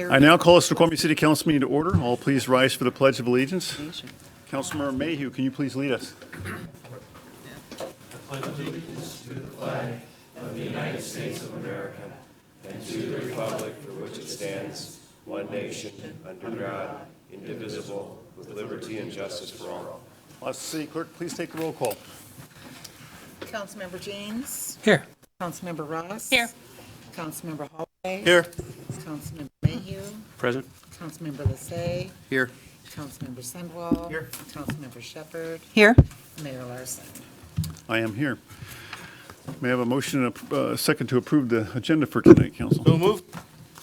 I now call the Snoqualmie City Council meeting to order. All please rise for the Pledge of Allegiance. Councilmember Mayhew, can you please lead us? City Clerk, please take the roll call. Councilmember James. Here. Councilmember Ross. Here. Councilmember Holloway. Here. Councilmember Mayhew. Present. Councilmember Lissay. Here. Councilmember Sendwall. Here. Councilmember Shepherd. Here. Mayor Larson. I am here. May I have a motion and a second to approve the agenda for tonight, Council? So moved.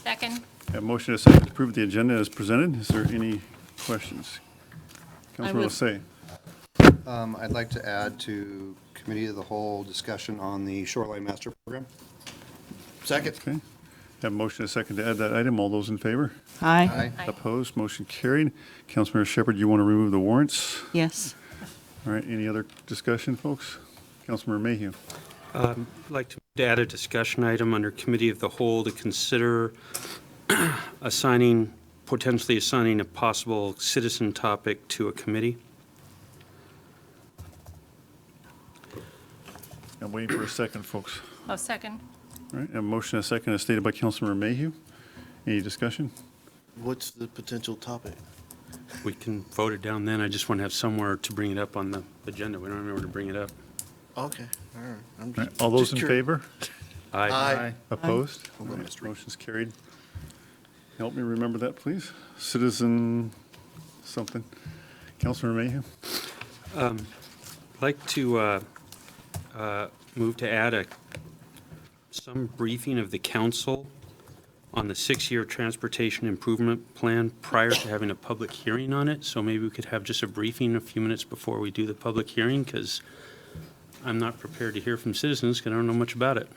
Second. I have a motion and a second to approve the agenda as presented. Is there any questions? Councilor Lissay. I'd like to add to Committee of the Whole discussion on the Shoreline Master Program. Second. Okay. Have a motion and a second to add that item. All those in favor? Aye. Aye. Opposed? Motion carried. Councilmember Shepherd, you want to remove the warrants? Yes. All right, any other discussion, folks? Councilmember Mayhew. I'd like to add a discussion item under Committee of the Whole to consider potentially assigning a possible citizen topic to a committee. I'm waiting for a second, folks. Oh, second. All right, I have a motion and a second as stated by Councilmember Mayhew. Any discussion? What's the potential topic? We can vote it down then. I just want to have somewhere to bring it up on the agenda. We don't remember to bring it up. Okay, all right. I'm All right, all those in favor? Aye. Opposed? All right, motion's carried. Help me remember that, please. Citizen something. Councilmember Mayhew? I'd like to move to add some briefing of the council on the 6-year transportation improvement plan prior to having a public hearing on it. So maybe we could have just a briefing a few minutes before we do the public hearing, because I'm not prepared to hear from citizens because I don't know much about it.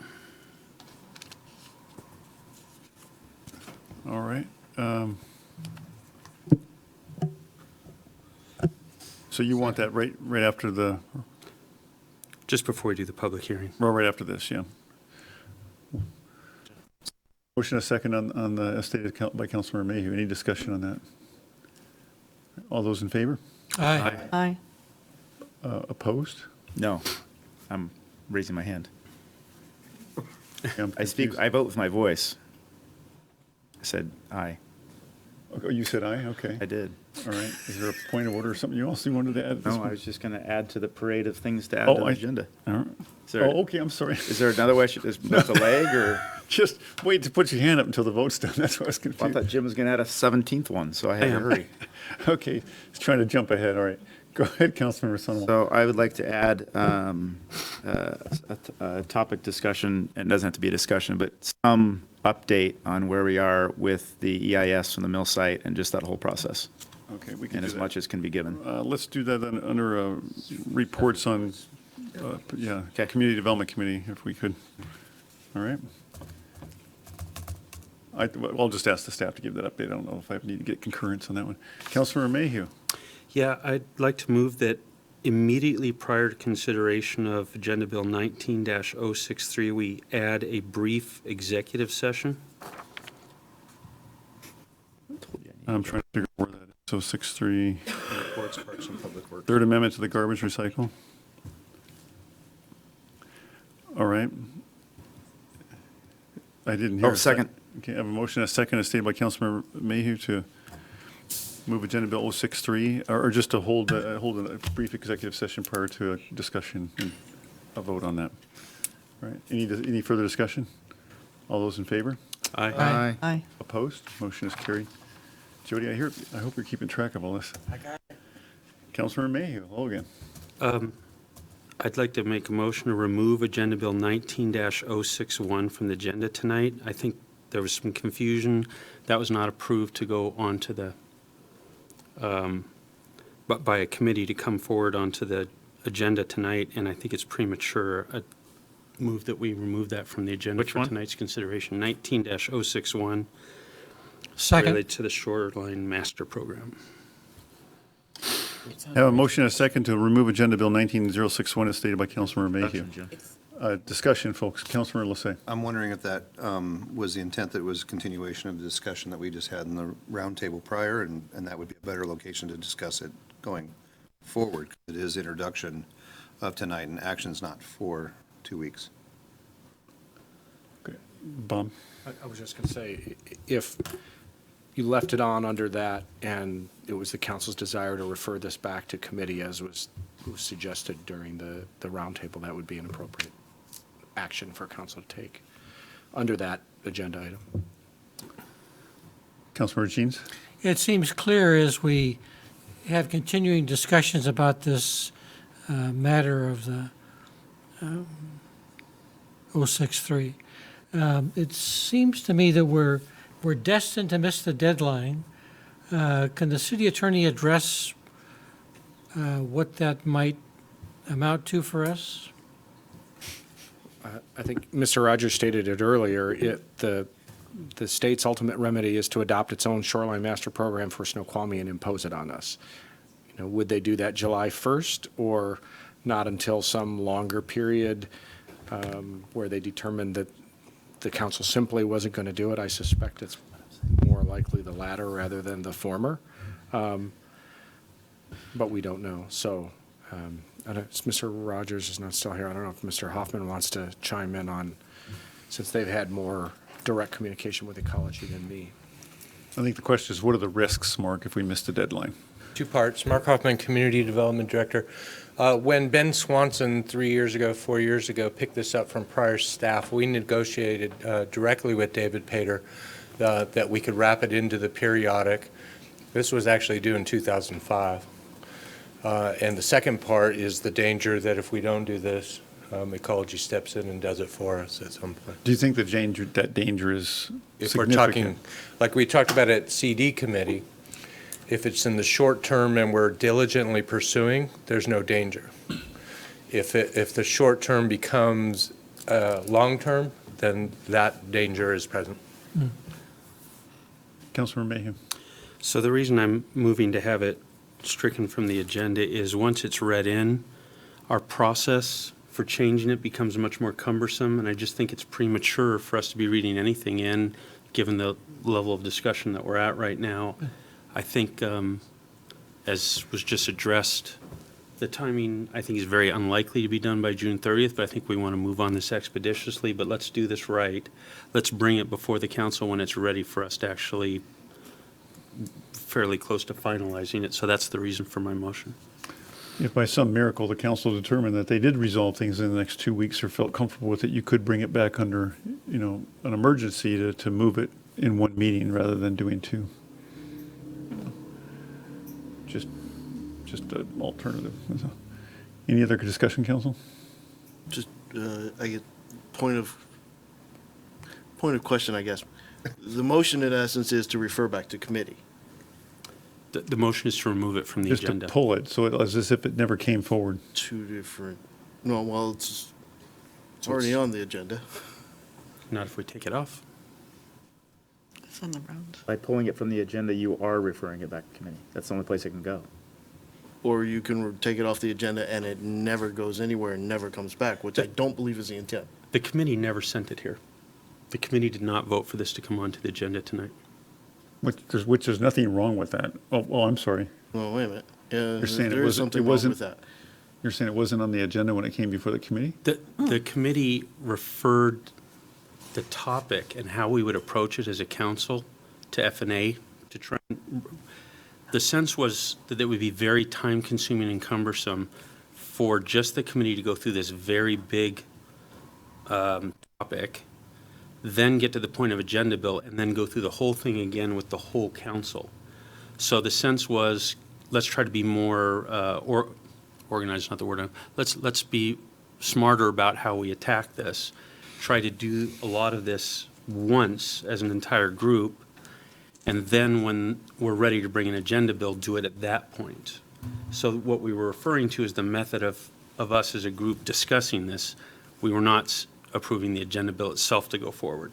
All right. So you want that right after Just before we do the public hearing. right after this, yeah. Motion a second on the as stated by Councilmember Mayhew. Any discussion on that? All those in favor? Aye. Aye. Opposed? No, I'm raising my hand. I'm I speak, confused. I vote with my voice. I said aye. Oh, you said aye? Okay. I did. All right. Is there a point of order or something you also wanted to add at this No, I point? was just going to add to the parade of things to add Oh, to the I- agenda. All right. Is there, Oh, okay, I'm sorry. is there another way? Is with a leg or? Just wait to put your hand up until the vote's done. That's why I was I confused. thought Jim was going to add a 17th one, so I had to hurry. Okay, he's trying to jump ahead. All right. Go ahead, Councilmember Sundell. So I would like to add a topic discussion, and it doesn't have to be a discussion, but some update on where we are with the EIS from the mill site and just that whole process, Okay, we can and do as that. much as can be given. Let's do that under reports on, Okay. Community Development Committee, if we could. All right. I'll just ask the staff to give that update. I don't know if I need to get concurrence on that one. Councilmember Mayhew. Yeah, I'd like to move that immediately prior to consideration of Agenda Bill 19-063, we add a brief executive session. I'm trying to figure out where that is. So 6.3, Reports, Parks and Public Works. Third Amendment to the garbage recycle. All right. I didn't hear. Oh, second. Okay, I have a motion, a second, as stated by Councilmember Mayhew to move Agenda Bill 063, or just to hold a brief executive session prior to a discussion and a vote on that. All right, any further discussion? All those in favor? Aye. Aye. Opposed? Motion is carried. Jody, I hope you're keeping track of all this. I got it. Councilmember Mayhew, hello again. I'd like to make a motion to remove Agenda Bill 19-061 from the agenda tonight. I think there was some confusion. That was not approved to go onto the, but by a committee to come forward onto the agenda tonight, and I think it's premature. I move that we remove that from the agenda Which for one? tonight's consideration. 19-061. Second. Related to the Shoreline Master Program. I have a motion and a second to remove Agenda Bill 19061 as stated by Councilmember Mayhew. Production, Jim. It's Discussion, folks. Councilmember Lissay. I'm wondering if that was the intent, that it was a continuation of the discussion that we just had in the roundtable prior, and that would be a better location to discuss it going forward. It is introduction of tonight, and action's not for 2 weeks. Okay. Bob? I was just going to say, if you left it on under that and it was the council's desire to refer this back to committee as was suggested during the roundtable, that would be an appropriate action for council to take under that agenda item. Councilmember Jeans? It seems clear as we have continuing discussions about this matter of the 063. It seems to me that we're destined to miss the deadline. Can the city attorney address what that might amount to for us? I think Mr. Rogers stated it earlier. The state's ultimate remedy is to adopt its own shoreline master program for Snoqualmie and impose it on us. You know, would they do that July 1st or not until some longer period where they determined that the council simply wasn't going to do it? I suspect it's more likely the latter rather than the former, but we don't know. So Mr. Rogers is not still here. I don't know if Mr. Hoffman wants to chime in on, since they've had more direct communication with ecology than me. I think the question is, what are the risks, Mark, if we miss the deadline? Two parts. Mark Hoffman, Community Development Director. When Ben Swanson 4 years ago, picked this up from prior staff, we negotiated directly with David Pater that we could wrap it into the periodic. This was actually due in 2005. And the second part is the danger that if we don't do this, ecology steps in and does it for us at some point. Do you think that danger is If significant? we're talking, like we talked about at CD committee, if it's in the short term and we're diligently pursuing, there's no danger. If the short term becomes long term, then that danger is present. Councilmember Mayhew. So the reason I'm moving to have it stricken from the agenda is once it's read in, our process for changing it becomes much more cumbersome, and I just think it's premature for us to be reading anything in, given the level of discussion that we're at right now. I think, as was just addressed, the timing, I think, is very unlikely to be done by June 30th, but I think we want to move on this expeditiously, but let's do this right. Let's bring it before the council when it's ready for us to actually fairly close to finalizing it. So that's the reason for my motion. If by some miracle the council determined that they did resolve things in the next 2 weeks or felt comfortable with it, you could bring it back under, an emergency to move it in one meeting rather than doing two. Just an alternative. Any other discussion, council? Just, I get point of question, I guess. The motion in essence is to refer back to committee. The motion is to remove it from the Just agenda. to pull it, so as if it never came forward. Two different, no, well, it's already on the agenda. Not if we take it off. It's on the round. By pulling it from the agenda, you are referring it back to committee. That's the only place it can go. Or you can take it off the agenda and it never goes anywhere and never comes back, which I don't believe is the intent. The committee never sent it here. The committee did not vote for this to come onto the agenda tonight. Which there's nothing wrong with that. Oh, I'm sorry. Well, wait a minute. You're saying There is something wrong with that. You're saying it wasn't on the agenda when it came before the committee? The committee referred the topic and how we would approach it as a council to F&A to try. The sense was that it would be very time-consuming and cumbersome for just the committee to go through this very big topic, then get to the point of agenda bill, and then go through the whole thing again with the whole council. So the sense was, let's try to be more organized, not the word. Let's be smarter about how we attack this. Try to do a lot of this once as an entire group, and then when we're ready to bring an agenda bill, do it at that point. So what we were referring to is the method of us as a group discussing this. We were not approving the agenda bill itself to go forward.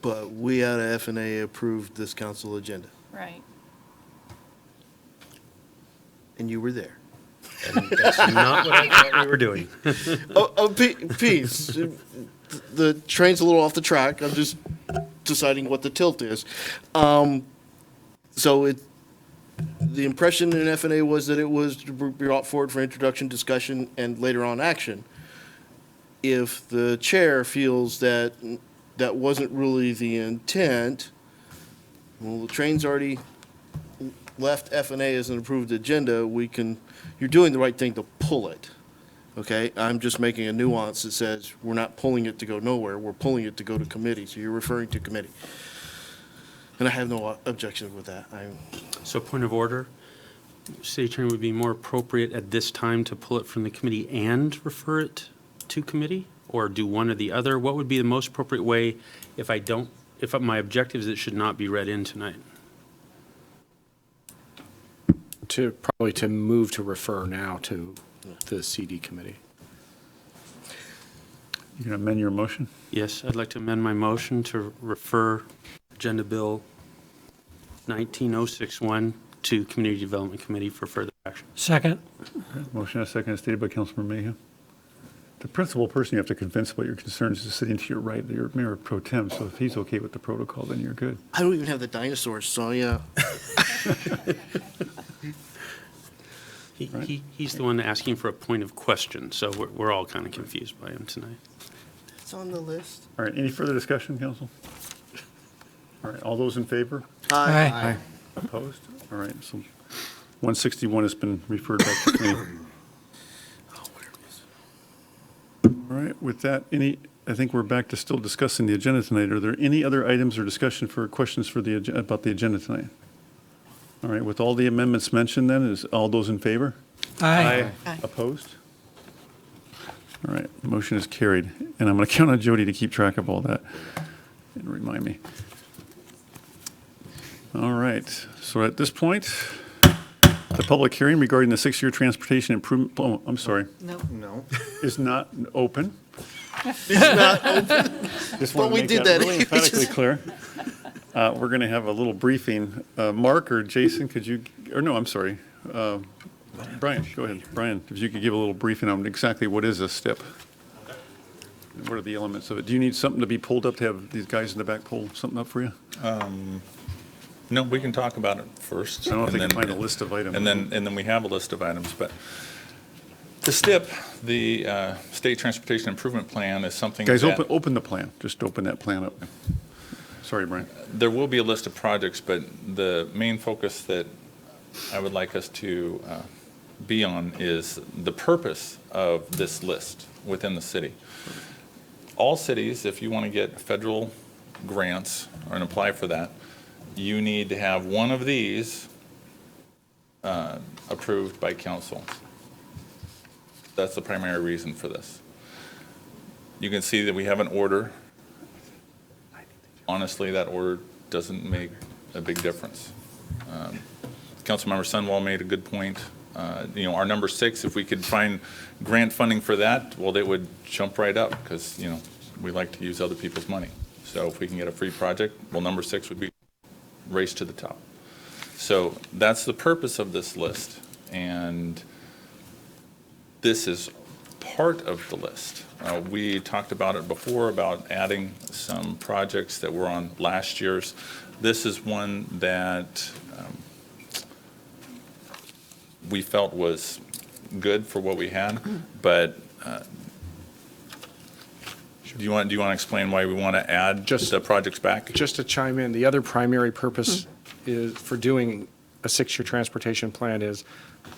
But we out of F&A approved this council agenda, Right. and you were there. And that's not what I thought we were doing. Peace. The train's a little off the track. I'm just deciding what the tilt is. So the impression in FNA was that it was brought forward for introduction, discussion, and later on action. If the chair feels that that wasn't really the intent, well, the train's already left FNA as an approved agenda, you're doing the right thing to pull it. Okay, I'm just making a nuance that says we're not pulling it to go nowhere, we're pulling it to go to committee, so you're referring to committee. And I have no objection with that. So point of order, City Attorney, would be more appropriate at this time to pull it from the committee and refer it to committee? Or do one or the other? What would be the most appropriate way if my objective is it should not be read in tonight? Probably to move to refer now to the CD committee. You can amend your motion? Yes, I'd like to amend my motion to refer Agenda Bill 19061 to Community Development Committee for further action. Second. Motion and a second is stated by Councilmember Mayhew. The principal person you have to convince about your concerns is sitting to your right, your Mayor Pro Tem, so if he's okay with the protocol, then you're good. I don't even have the dinosaurs, so yeah. He's the one asking for a point of question, so we're all kind of confused by him tonight. It's on the list. All right, any further discussion, council? All right, all those in favor? Aye. Opposed? All right, so 161 has been referred back to committee. All right, with that, I think we're back to still discussing the agenda tonight. Are there any other items or discussion for questions for about the agenda tonight? All right, with all the amendments mentioned then, is all those in favor? Aye. Opposed? All right, motion is carried. And I'm going to count on Jody to keep track of all that and remind me. All right, so at this point, the public hearing regarding the 6-year transportation improvement, oh, I'm sorry, No. is not open. It's not open. Just want But we to make did that that. really emphatically clear. We're going to have a little briefing. Mark or Jason, could you, or no, I'm sorry. Brian, go ahead. Brian, if you could give a little briefing on exactly what is a STIP? And what are the elements of it? Do you need something to be pulled up to have these guys in the back pull something up for you? No, we can talk about it first. I don't know if they and can then- find a list of items. And then we have a list of items, but the STIP, the State Transportation Improvement Plan, is something Guys, that. open the plan. Just open that plan up. Sorry, Brian. There will be a list of projects, but the main focus that I would like us to be on is the purpose of this list within the city. All cities, if you want to get federal grants or apply for that, you need to have one of these approved by council. That's the primary reason for this. You can see that we have an order. Honestly, that order doesn't make a big difference. Councilmember Sunwall made a good point. Our number 6, if we could find grant funding for that, well, they would jump right up because, we like to use other people's money. So if we can get a free project, well, number 6 would be race to the top. So that's the purpose of this list. And this is part of the list. We talked about it before, about adding some projects that were on last year's. This is one that we felt was good for what we had, but do you want to explain why we want to add the projects back? Just to chime in, the other primary purpose is for doing a 6-year transportation plan is,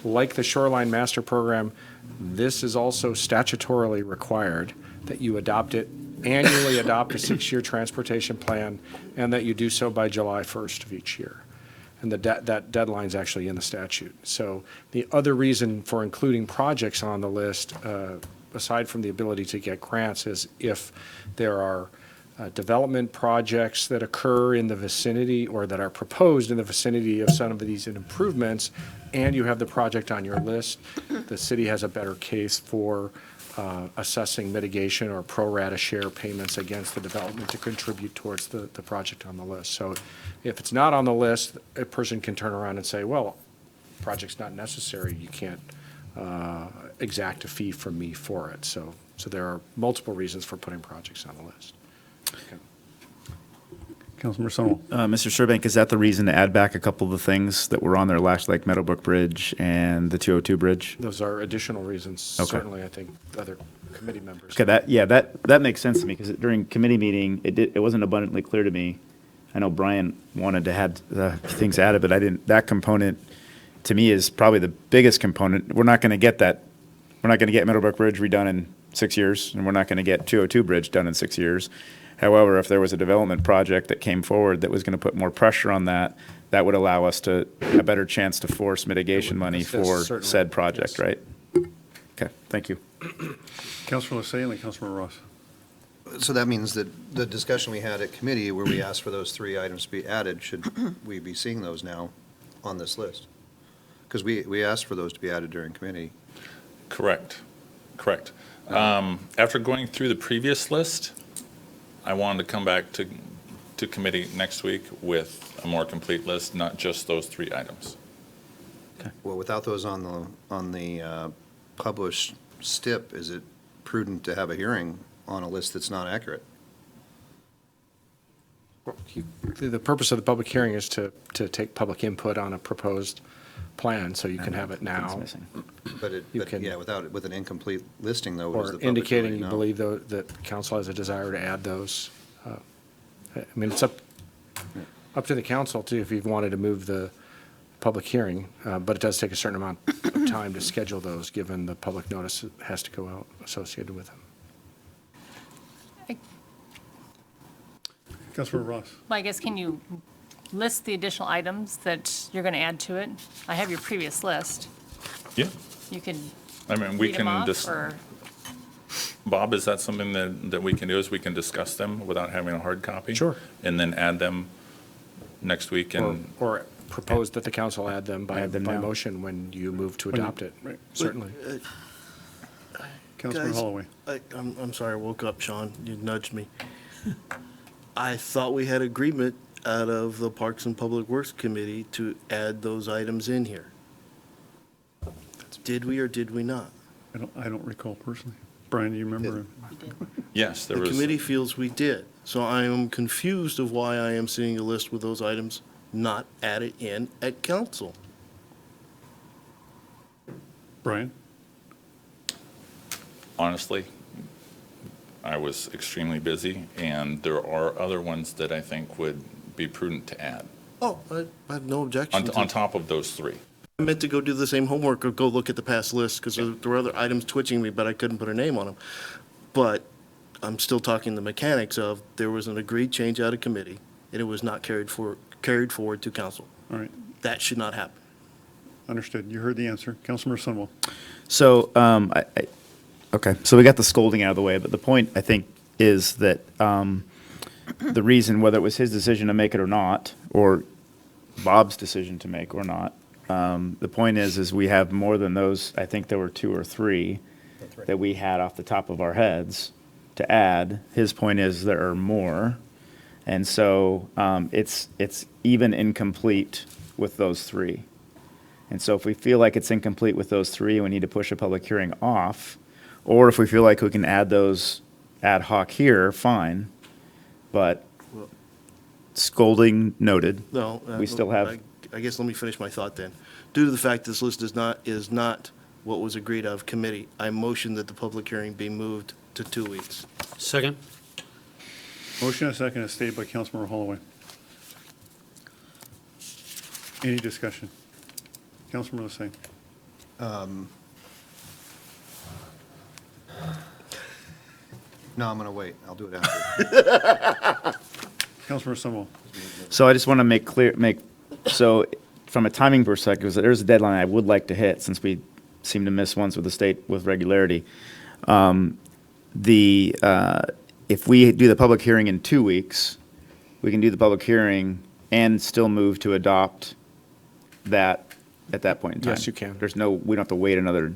like the Shoreline Master Program, this is also statutorily required that you annually adopt a 6-year transportation plan, and that you do so by July 1st of each year. And that deadline's actually in the statute. So the other reason for including projects on the list, aside from the ability to get grants, is if there are development projects that occur in the vicinity or that are proposed in the vicinity of some of these improvements, and you have the project on your list, the city has a better case for assessing mitigation or pro rata share payments against the development to contribute towards the project on the list. So if it's not on the list, a person can turn around and say, well, project's not necessary, you can't exact a fee from me for it. So there are multiple reasons for putting projects on the list. Councilmember Sunwell. Mr. Sherbank, is that the reason to add back a couple of the things that were on there last, like Meadowbrook Bridge and the 202 Bridge? Those are additional reasons, Okay. certainly, I think, other committee members. Okay, that makes sense to me, because during committee meeting, it wasn't abundantly clear to me. I know Brian wanted to have things added, but I didn't, that component, to me, is probably the biggest component. We're not going to get that, we're not going to get Meadowbrook Bridge redone in 6 years, and we're not going to get 202 Bridge done in 6 years. However, if there was a development project that came forward that was going to put more pressure on that, that would allow us to, a better chance to force mitigation money Yes, for certainly, said project, yes. right? Okay, thank you. Councilor Lissay and then Councilmember Ross. So that means that the discussion we had at committee where we asked for those 3 items to be added, should we be seeing those now on this list? Because we asked for those to be added during committee. Correct. After going through the previous list, I wanted to come back to committee next week with a more complete list, not just those 3 items. Well, without those on the published STIP, is it prudent to have a hearing on a list that's not accurate? The purpose of the public hearing is to take public input on a proposed plan, so you can have it now. But You can- with an incomplete listing, though, is Or the public indicating already you know? believe, though, that council has a desire to add those. I mean, it's up to the council, too, if you've wanted to move the public hearing, but it does take a certain amount of time to schedule those, given the public notice that has to go out associated with them. Councilmember Ross. Well, I guess, can you list the additional items that you're going to add to it? I have your previous list. Yeah. You can I mean, we read them can off, just, or, Bob, is that something that we can do, is we can discuss them without having a hard copy? Sure. And then add them next week and, Or propose that the council add them by Add them now. motion when you move to When you- adopt it, right. certainly. Councilmember Guys, Holloway. I'm sorry, I woke up, Sean. You nudged me. I thought we had agreement out of the Parks and Public Works Committee to add those items in here. Did we or did we not? I don't recall personally. Brian, do you remember? yes, there The was. committee feels we did. So I am confused of why I am seeing a list with those items not added in at council. Brian? Honestly, I was extremely busy, and there are other ones that I think would be prudent to add Oh, I have no objection on to. top of those 3. I meant to go do the same homework or go look at the past list because there were other items twitching me, but I couldn't put a name on them. But I'm still talking the mechanics of, there was an agreed change out of committee and it was not carried forward to council. All right, That should not happen. understood. You heard the answer. Councilmember Sunwell. So, okay, so we got the scolding out of the way, but the point, I think, is that the reason, whether it was his decision to make it or not, or Bob's decision to make or not, the point is we have more than those, I think there were 2 or 3 that we had off the top of our heads to add. His point is there are more, and so it's even incomplete with those 3. And so if we feel like it's incomplete with those 3, we need to push a public hearing off, or if we feel like we can add those ad hoc here, fine. But scolding noted. No. We still have- I guess let me finish my thought then. Due to the fact this list is not what was agreed of committee, I motion that the public hearing be moved to 2 weeks. Second? Motion and a second is stated by Councilmember Holloway. Any discussion? Councilmember Lissay. No, I'm going to wait. I'll do it after. Councilmember Sunwell. So I just want to so from a timing perspective, there's a deadline I would like to hit, since we seem to miss ones with the state with regularity. If we do the public hearing in 2 weeks, we can do the public hearing and still move to adopt that at that point in time. Yes, you can. We don't have to wait another,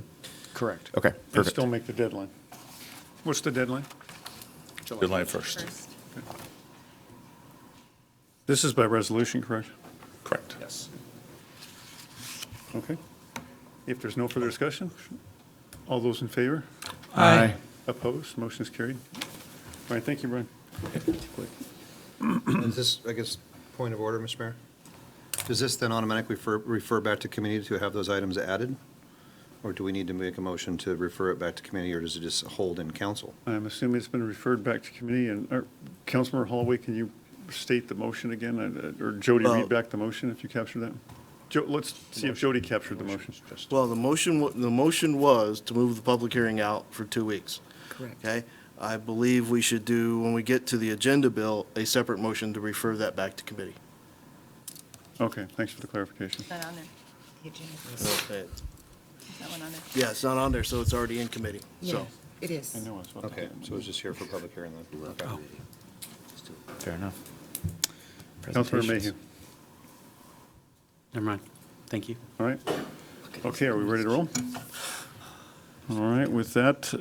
Correct. okay, And perfect. still make the deadline. What's the deadline? July 1st. This is by resolution, correct? Correct. Yes. Okay. If there's no further discussion, all those in favor? Aye. Opposed? Motion is carried. All right, thank you, Brian. Is this, I guess, point of order, Mr. Mayor? Does this then automatically refer back to committee to have those items added? Or do we need to make a motion to refer it back to committee, or does it just hold in council? I'm assuming it's been referred back to committee, and Councilmember Holloway, can you state the motion again? Or Jody, read back the motion if you captured that? Let's see if Jody captured the motion. Well, the motion was to move the public hearing out for 2 weeks. Correct. Okay? I believe we should do, when we get to the agenda bill, a separate motion to refer that back to committee. Okay, thanks for the clarification. Not on there. Okay. That one on there. Yeah, it's not on there, so it's already in committee, Yeah, so. it is. I know, it's what- Okay, so it's just here for public hearing then? Okay. Fair enough. Councilmember Mayhew, Never mind. Thank you. all right? Okay, are we ready to roll? All right, with that,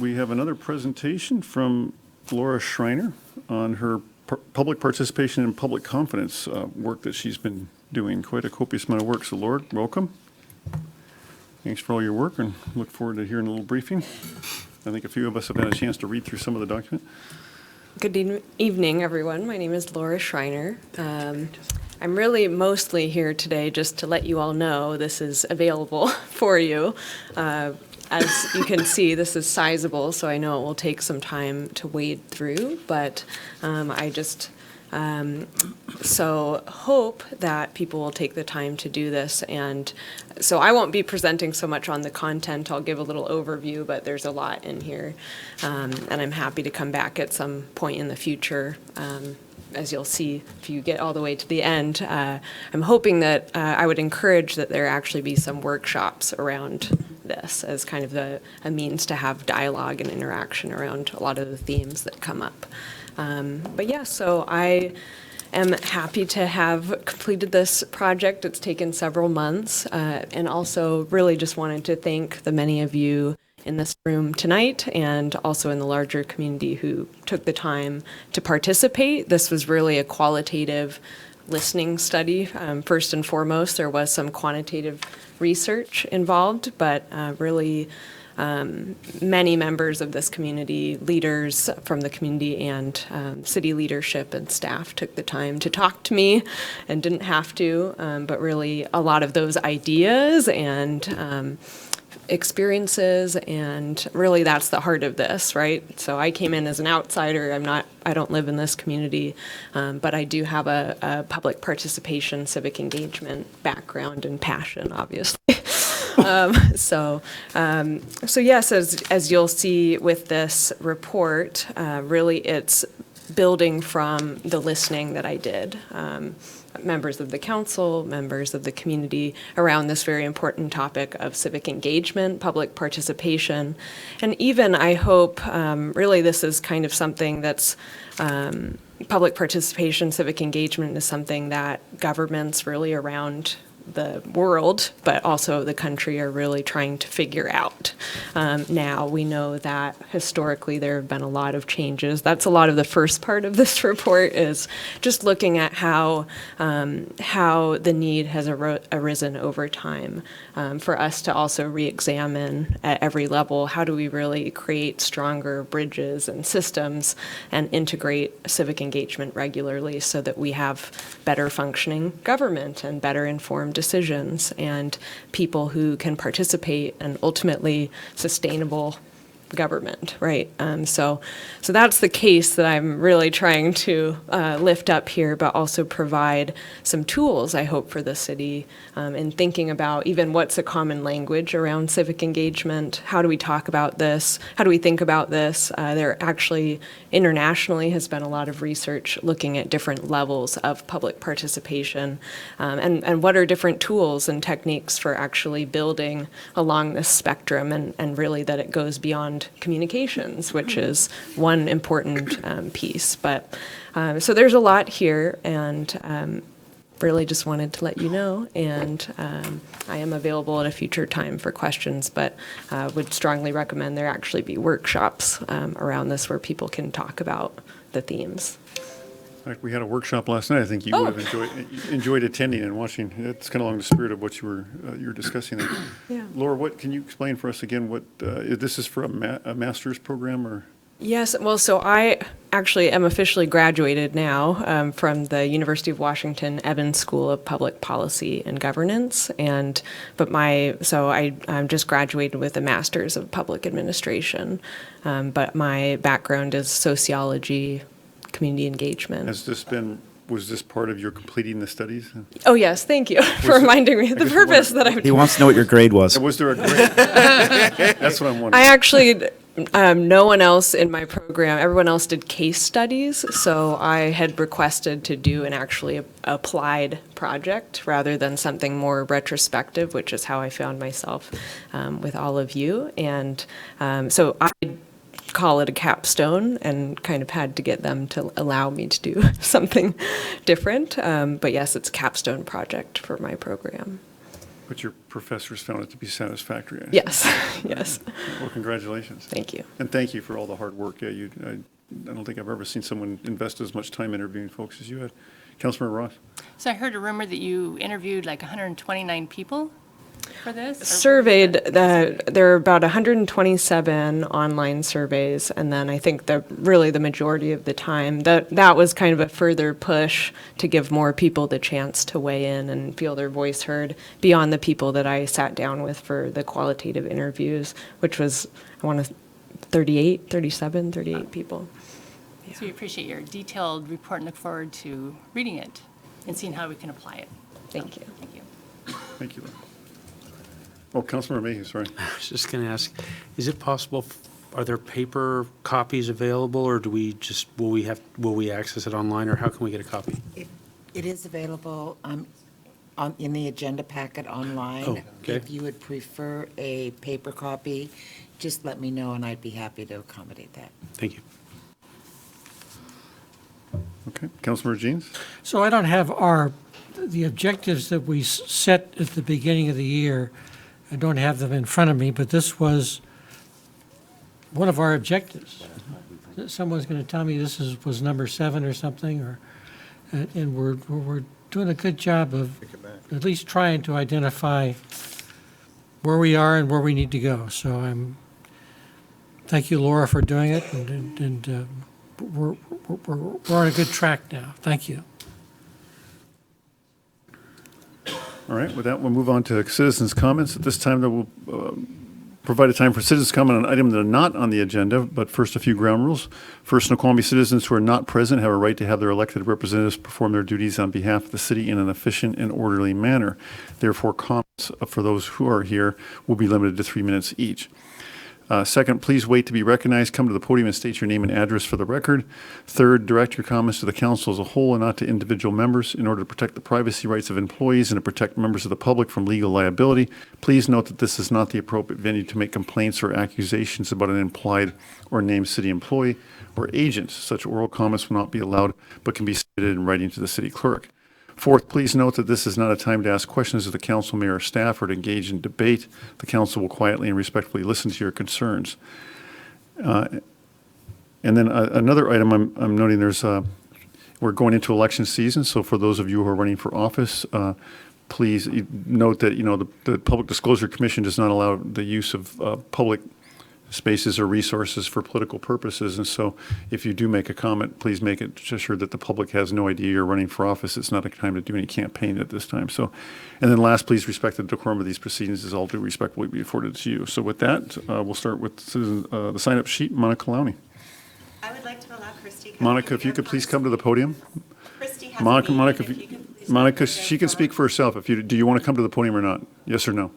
we have another presentation from Laura Schreiner on her public participation and public confidence work that she's been doing, quite a copious amount of work. So Laura, welcome. Thanks for all your work, and look forward to hearing a little briefing. I think a few of us have had a chance to read through some of the document. Good evening, everyone. My name is Laura Schreiner. I'm really mostly here today just to let you all know this is available for you. As you can see, this is sizable, so I know it will take some time to wade through, but I just so hope that people will take the time to do this. And so I won't be presenting so much on the content. I'll give a little overview, but there's a lot in here. And I'm happy to come back at some point in the future. As you'll see, if you get all the way to the end, I'm hoping that I would encourage that there actually be some workshops around this as kind of a means to have dialogue and interaction around a lot of the themes that come up. But yeah, so I am happy to have completed this project. It's taken several months, and also really just wanted to thank the many of you in this room tonight and also in the larger community who took the time to participate. This was really a qualitative listening study. First and foremost, there was some quantitative research involved, but really many members of this community, leaders from the community and city leadership and staff took the time to talk to me and didn't have to, but really a lot of those ideas and experiences, and really that's the heart of this, right? So I came in as an outsider. I don't live in this community, but I do have a public participation, civic engagement background and passion, obviously. So yes, as you'll see with this report, really it's building from the listening that I did. Members of the council, members of the community around this very important topic of civic engagement, public participation. And even, I hope, really this is kind of something that's, public participation, civic engagement is something that governments really around the world, but also the country are really trying to figure out. Now, we know that historically there have been a lot of changes. That's a lot of the first part of this report, is just looking at how the need has arisen over time, for us to also re-examine at every level, how do we really create stronger bridges and systems and integrate civic engagement regularly so that we have better functioning government and better informed decisions and people who can participate and ultimately sustainable government, right? So that's the case that I'm really trying to lift up here, but also provide some tools, I hope, for the city in thinking about even what's a common language around civic engagement. How do we talk about this? How do we think about this? There actually internationally has been a lot of research looking at different levels of public participation, and what are different tools and techniques for actually building along this spectrum, and really that it goes beyond communications, which is one important piece. But so there's a lot here, and really just wanted to let you know, and I am available at a future time for questions, but would strongly recommend there actually be workshops around this where people can talk about the themes. In fact, we had a workshop last night. I think you would have enjoyed attending and watching. It's kind of along the spirit of what you were discussing there. Yeah. Laura, what can you explain for us again? What this is for a master's program or? Yes, well, so I actually am officially graduated now from the University of Washington Evans School of Public Policy and Governance, I'm just graduated with a Master's of Public Administration, but my background is sociology, community engagement. Was this part of your completing the studies? Oh yes, thank you for reminding me of the purpose that I've. He wants to know what your grade was. Was there a grade? That's what I'm wondering. I actually, no one else in my program, everyone else did case studies, so I had requested to do an actually applied project rather than something more retrospective, which is how I found myself with all of you. And so I call it a capstone and kind of had to get them to allow me to do something different. But yes, it's a capstone project for my program. But your professors found it to be satisfactory. I Yes, yes. Well, congratulations. Thank you. And thank you for all the hard work. Yeah, I don't think I've ever seen someone invest as much time interviewing folks as you had. Councilmember Ross? So I heard a rumor that you interviewed like 129 people for this? or- Surveyed, there are about 127 online surveys, and then I think really the majority of the time, that was kind of a further push to give more people the chance to weigh in and feel their voice heard beyond the people that I sat down with for the qualitative interviews, which was, I want to, 38 people. So we appreciate your detailed report and look forward to reading it and seeing how we can apply it. Thank you. Thank you. Thank you. Oh, Councilmember Mayhew, sorry. I was just going to ask, is it possible, are there paper copies available, or will we access it online, or how can we get a copy? It is available in the agenda packet online. Oh, okay. If you would prefer a paper copy, just let me know, and I'd be happy to accommodate that. Thank you. Okay, Councilmember Jeans? So I don't have the objectives that we set at the beginning of the year. I don't have them in front of me, but this was one of our objectives. Someone's going to tell me this was number 7 or something, and we're doing a good job of at least trying to identify where we are and where we need to go. So thank you, Laura, for doing it, and we're on a good track now. Thank you. All right, with that, we'll move on to citizens' comments. At this time, we'll provide a time for citizens' comment on items that are not on the agenda, but first, a few ground rules. First, Snoqualmie citizens who are not present have a right to have their elected representatives perform their duties on behalf of the city in an efficient and orderly manner. Therefore, comments for those who are here will be limited to 3 minutes each. Second, please wait to be recognized. Come to the podium and state your name and address for the record. Third, direct your comments to the council as a whole and not to individual members in order to protect the privacy rights of employees and to protect members of the public from legal liability. Please note that this is not the appropriate venue to make complaints or accusations about an implied or named city employee or agent. Such oral comments will not be allowed but can be submitted in writing to the city clerk. Fourth, please note that this is not a time to ask questions of the council, mayor, or staff, or to engage in debate. The council will quietly and respectfully listen to your concerns. And then another item I'm noting, we're going into election season, so for those of you who are running for office, please note that the Public Disclosure Commission does not allow the use of public spaces or resources for political purposes. And so if you do make a comment, please make it sure that the public has no idea you're running for office. It's not a time to do any campaign at this time. So, and then last, please respect the decorum of these proceedings as all due respect will be afforded to you. So with that, we'll start with the sign-up sheet. Monica Lowney. I would like to allow Christy. Monica, if you could please come to the podium. Christy has Monica, she can speak for herself. Do you want to come to the podium or not? Yes or no?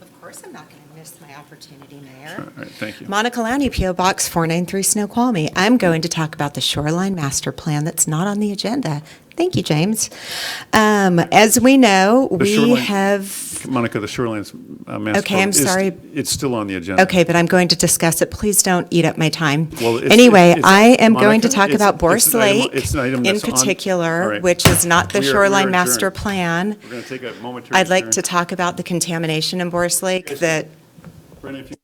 Of course, I'm not going to miss my opportunity, Mayor. All right, thank you. Monica Lowney, P.O. Box 493, Snoqualmie. I'm going to talk about the Shoreline Master Plan that's not on the agenda. Thank you, James. As we know, Monica, the Shoreline's master. Okay, I'm sorry. It's still on the agenda. Okay, but I'm going to discuss it. Please don't eat up my time. Well, I am going to talk Monica, about Bourse Lake it's an item in that's on- particular, all right. which is not the We are Shoreline adjourned. Master Plan. We're going to take a momentary I'd like adjourn. to talk about the contamination in Bourse Lake that Brenda, if you